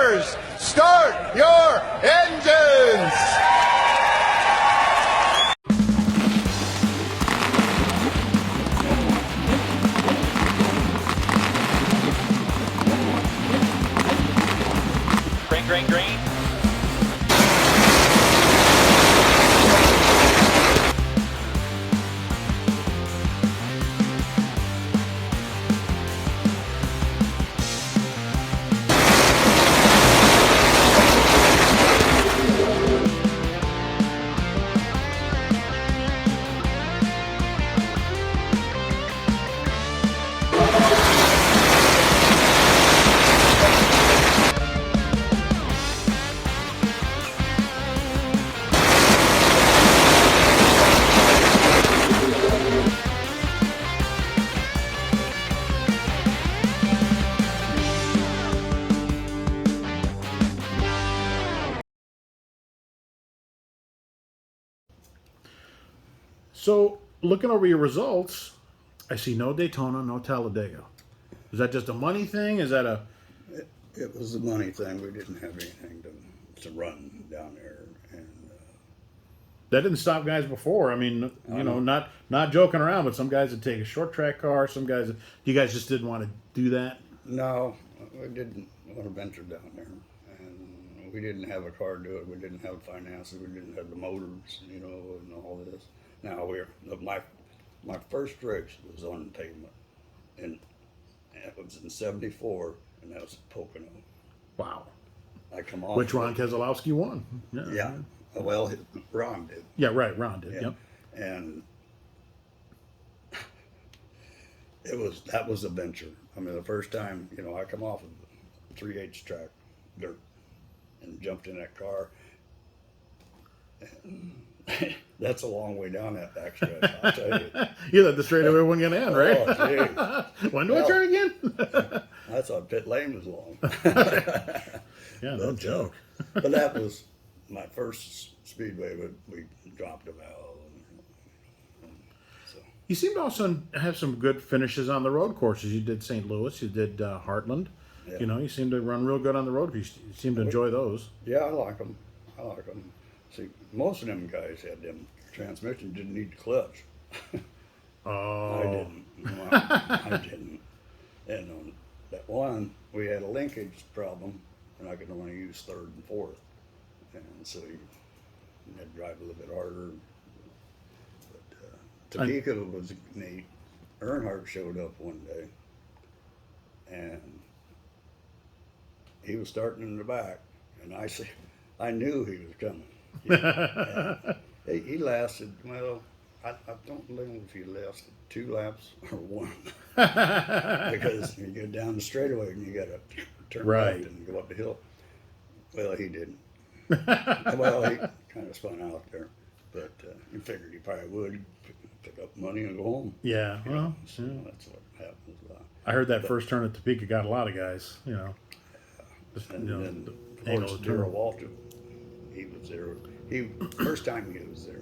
Engineers, start your engines! Green, green, green. So, looking over your results, I see no Daytona, no Talladega. Is that just a money thing? Is that a... It was a money thing. We didn't have anything to run down there, and That didn't stop guys before. I mean, you know, not joking around, but some guys would take a short track car. Some guys, you guys just didn't want to do that. no, we didn't want to venture down there, and we didn't have a car to do it. We didn't have finances. We didn't have the motors, you know, and all this. Now my first race was on pavement, and it was in '74, and that was at Pocono. Wow. I come off. Which Ron Keselowski won. Yeah. Well, Ron did. Yeah, right. Ron did. Yeah. Yep. And that was a venture. I mean, the first time, you know, I come off of 3/8 track dirt and jumped in that car. And that's a long way down that backstretch, I'll tell you. You thought the straightaway wasn't going to end, right? Oh, gee. When do I turn again? I thought pit lane was long. Yeah, no joke. But that was my first speedway. We dropped a valve. So. You seem to also have some good finishes on the road courses. You did St. Louis, you did Heartland. Yeah. You know, you seem to run real good on the road. You seem to enjoy those. Yeah, I like them. See, most of them guys had them transmission, didn't need the clutch. Oh. I didn't. No, I didn't. And on that one, we had a linkage problem, and I could only use third and fourth. And so you had to drive a little bit harder. But Topeka was neat. Earnhardt showed up one day, and he was starting in the back, and I knew he was coming. He lasted, well, I don't know if he lasted 2 laps or 1. Because you get down the straightaway and you got to turn Right. left and go up the hill. Well, he didn't. Well, he kind of spun out there. But he figured he probably would pick up money and go home. Yeah, You well, know, so yeah. that's what happens. I heard that first turn at Topeka got a lot of guys, you know. Just, And you know, then, the of angle course, of the turn. Darrell Walter, he was there. First time he was there,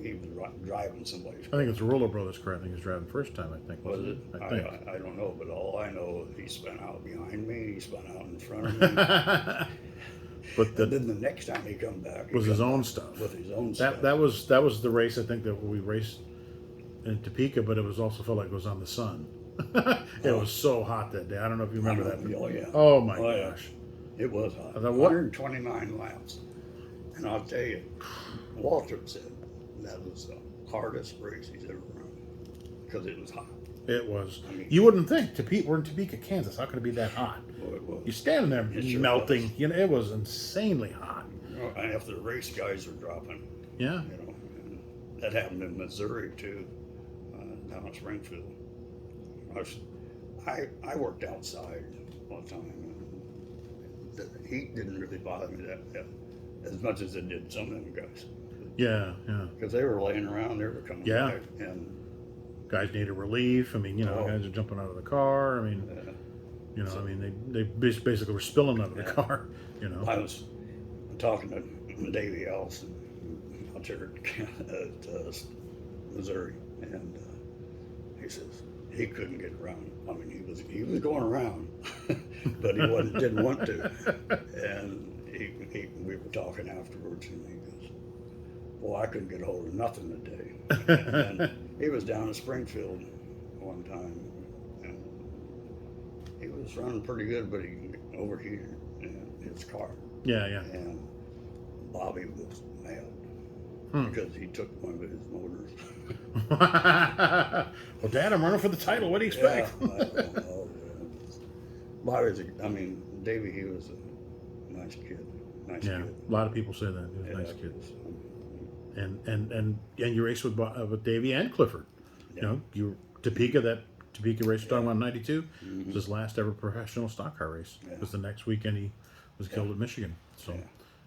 he was driving somebody's I car. think it's a Roller Brothers car. I think he's driving first time, I think. Was it? I think. I don't know, but all I know is he spun out behind me, he spun out in front of me. But And then the next time he come back, he was his come own back stuff. with his own stuff. That was the race I think that we raced in Topeka, but it was also felt like it was on the sun. It was so hot that day. I don't know if you remember that. Oh yeah. Oh my yeah. gosh. It was hot. I thought, what? 129 laps. And I'll tell you, Walter said that was the hardest race he's ever run because it was hot. It was. I mean- You wouldn't think we're in Topeka, Kansas. How could it be that hot? Well, it was. You're standing there It sure melting. was. You know, it was insanely hot. And after the race guys were dropping, Yeah. you know, and that happened in Missouri too, down in Springfield. I worked outside all the time. And the heat didn't really bother me that as much as it did some of them guys. Yeah, yeah. Because they were laying around, they were coming Yeah. back, and Guys needed relief. I mean, you know, Oh. guys are jumping out of the car. I mean, you know, I mean, they basically were spilling out of the car. You know. I was talking to Davey Ellison out there at Missouri, and he says he couldn't get around. I mean, he was going around, but he didn't want to. And we were talking afterwards, and he goes, "Well, I couldn't get a hold of nothing today." And he was down in Springfield one time, and he was running pretty good, but he overheated in his car. Yeah, yeah. And Bobby was mad because he took one of his motors. Well, Dad, I'm running for the title. What do you expect? Yeah, I don't know. Bobby's, Davey, he was a nice kid. Nice Yeah, kid. a lot of people say that. He was a nice kid. And you raced with Davey and Clifford. Yeah. You know, you Topeka race we're talking about in '92 was his last ever professional stock car race. Yeah. Because the next weekend he was killed at Michigan. So, Yeah.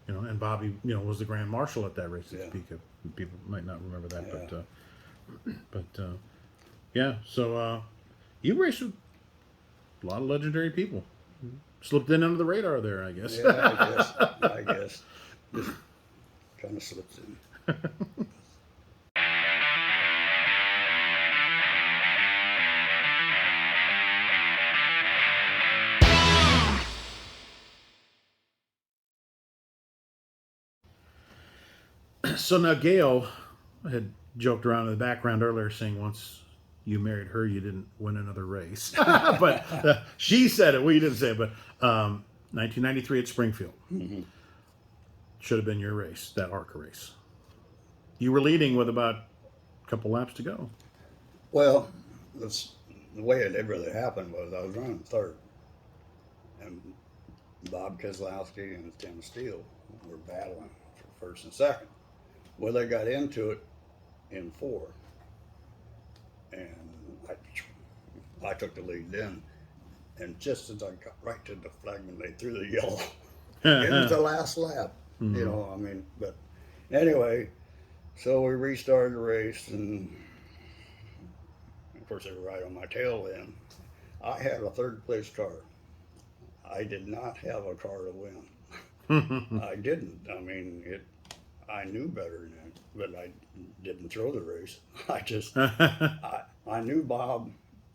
you know, and Bobby, you know, was the grand marshal at that race at Yeah. Topeka. People might not remember that, Yeah. but yeah. So you raced with a lot of legendary people. Slipped in under the radar there, I guess. Yeah, I guess. Just kind of slips in. So now Gail had joked around in the background earlier saying once you married her, you didn't win another race. But she said it. We didn't say it. But 1993 at Springfield. Should have been your race, that ARCA race. You were leading with about a couple laps to go. Well, the way it had really happened was I was running third, and Bob Keselowski and Tim Steele were battling for first and second. Well, they got into it in 4, and I took the lead then. And just as I got right to the flagman, they threw the yellow. It was the last lap, you know. I mean, but anyway, so we restarted the race, and of course they were right on my tail then. I had a third place car. I did not have a car to win. I didn't. I mean, I knew better than that, but I didn't throw the race. I just, I knew Bob.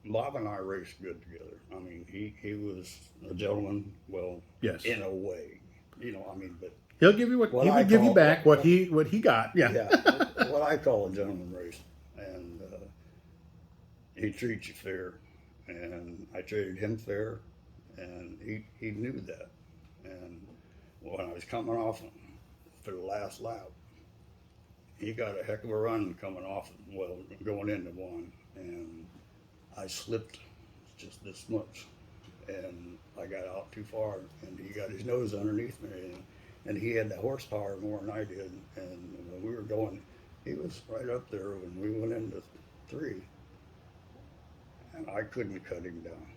Bob and I raced good together. I mean, he was a gentleman. Well, Yes. in a way, you know. I mean, but He'll give you he would give you back what he got. Yeah. yeah, what I call a gentleman race, and he treats you fair, and I treated him fair, and he knew that. And when I was coming off for the last lap, he got a heck of a run coming off, well, going into one, and I slipped just this much, and I got out too far, and he got his nose underneath me, and he had the horsepower more than I did, and when we were going, he was right up there when we went into 3, and I couldn't cut him down.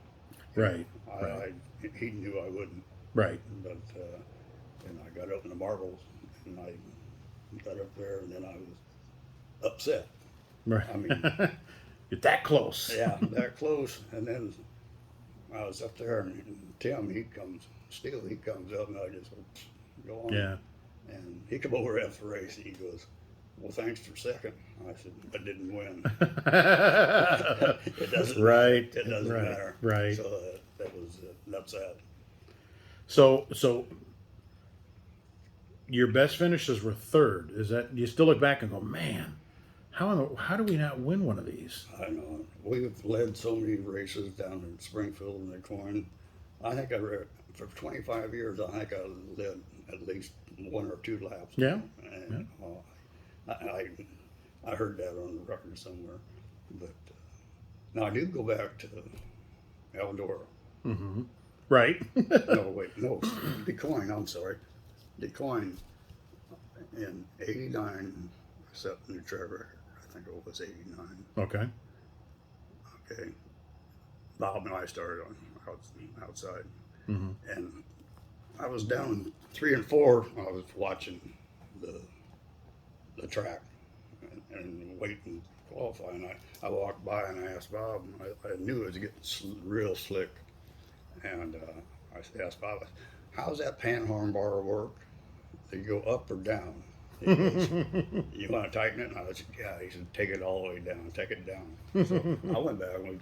Right. He knew I wouldn't. Right. But and I got up in the marbles, and I got up there, and then I was upset. Right. I mean, you're that close. yeah, that close. And then I was up there, and Tim, he comes up, and I just go on. Yeah. And he come over after the race, and he goes, "Well, thanks for second." I said, "I didn't win." It doesn't. Right. It doesn't Right. matter. Right. So that was that's that. So your best finishes were third. Is that you still look back and go, man, how do we not win one of these? I know. We've led so many races down in Springfield and the Coin. I think for 25 years, I think I led at least 1 or 2 laps. Yeah. And I heard that on the record somewhere. But now I do go back to Eldora. Mm-hmm. Right. No, DeCoin, I'm sorry. DeCoin in 89 set the new track record. I think it was 89. Okay. Okay. Bob and I started on outside. Mm-hmm. And I was down 3 and 4. I was watching the track and waiting to qualify. And I walked by and I asked Bob, I knew it was getting real slick. And I asked Bob, "How's that panhorn bar work? Do you go up or down?" He goes, "You want to tighten it?" And I said, "Yeah." He said, "Take it all the way down. Take it down." So I went back and we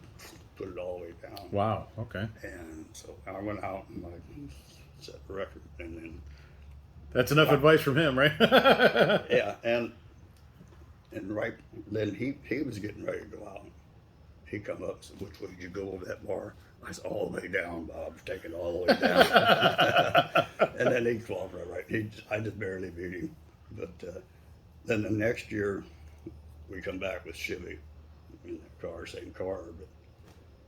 put it all the way down. Wow. Okay. And so I went out and I set the record, and then That's enough advice from him, right? yeah, and right then he was getting ready to go out. He come up and said, "Which way did you go over that bar?" I said, "All the way down, Bob. Take it all the way down." And then he qualified right. I just barely beat him. But then the next year, we come back with Chevy in the car, same car,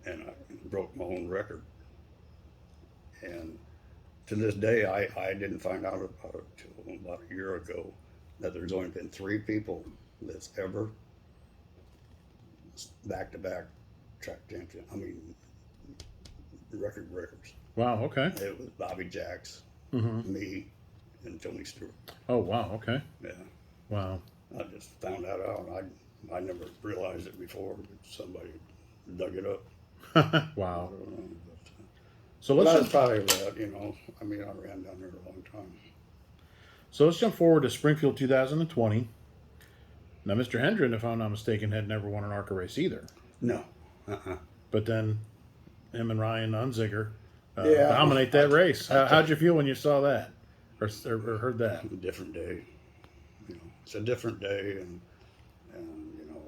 and I broke my own record. And to this day, I didn't find out about it till about a year ago that there's only been 3 people that's ever back-to-back track champion. I mean, record breakers. Wow. Okay. It was Bobby Jacks, me, and Tony Stewart. Oh, wow. Okay. Yeah, Wow. I just found that out. I never realized it before, but somebody dug it up. Wow. I don't know, but, So but let's I was just, probably that, you know. I mean, I ran down there a long time. so let's jump forward to Springfield 2020. Now, Mr. Hendren, if I'm not mistaken, had never won an ARCA race either. No. But then him and Ryan Unziger Yeah. dominate that race. How'd you feel when you saw that or heard that? A different day. You know, it's a different day, and you know,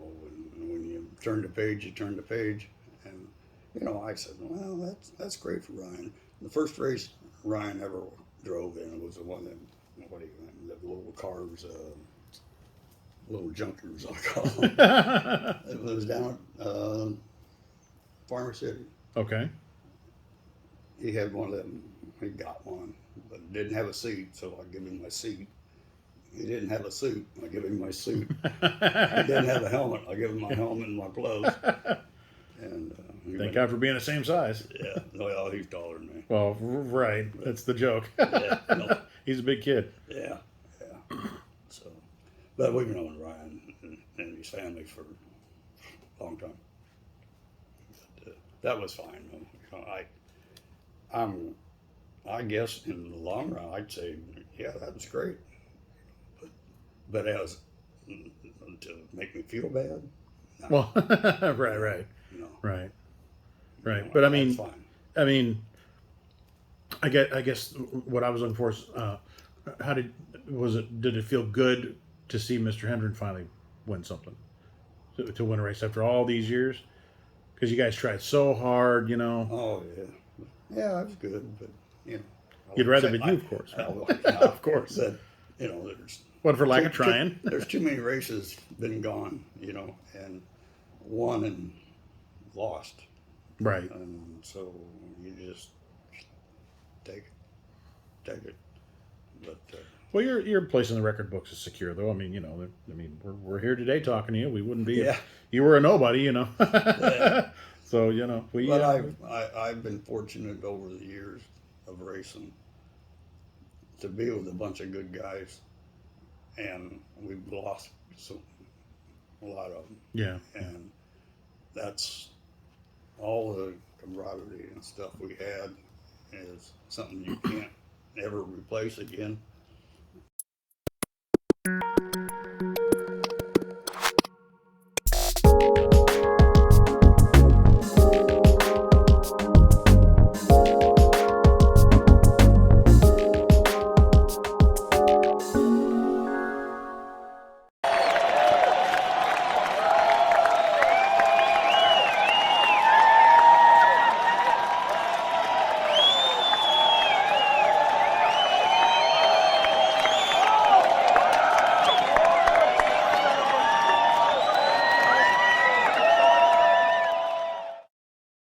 when you turn the page, you turn the page, and you know, I said, well, that's great for Ryan. The first race Ryan ever drove in was the one that the little cars, little junkers, I call them. It was down at Farmer City. Okay. He had one of them. He got one, but didn't have a seat, so I give him my seat. He didn't have a suit. I give him my suit. He didn't have a helmet. I give him my helmet and my gloves. And Thank God for being the same size. Yeah, well, he's taller than me. Well, right. That's the joke. Yeah, no, He's a big kid. yeah. So, but we've known Ryan and his family for a long time. But, that was fine. You know, I guess in the long run, I'd say, yeah, that was great. But as to make me feel bad, no, Well, right. no. Right. No, But I that's mean, fine. I guess what I was looking for is, did it feel good to see Mr. Hendren finally win something, to win a race after all these years? Because you guys tried so hard, you know. Oh yeah, it was good, but you know, You'd rather be you, of course. Of course. But you know, there's What for lack of trying? there's too many races been gone, you know, and won and lost, Right. and so you just take it. But Well, your place in the record books is secure, though. I mean, you know, we're here today talking to you. We wouldn't be Yeah. if you were a nobody, you know. Yeah. So you know, But I've been fortunate over the years of racing to be with a bunch of good guys, and we've lost a lot of them. Yeah. And that's all the camaraderie and stuff we had is something you can't ever replace again.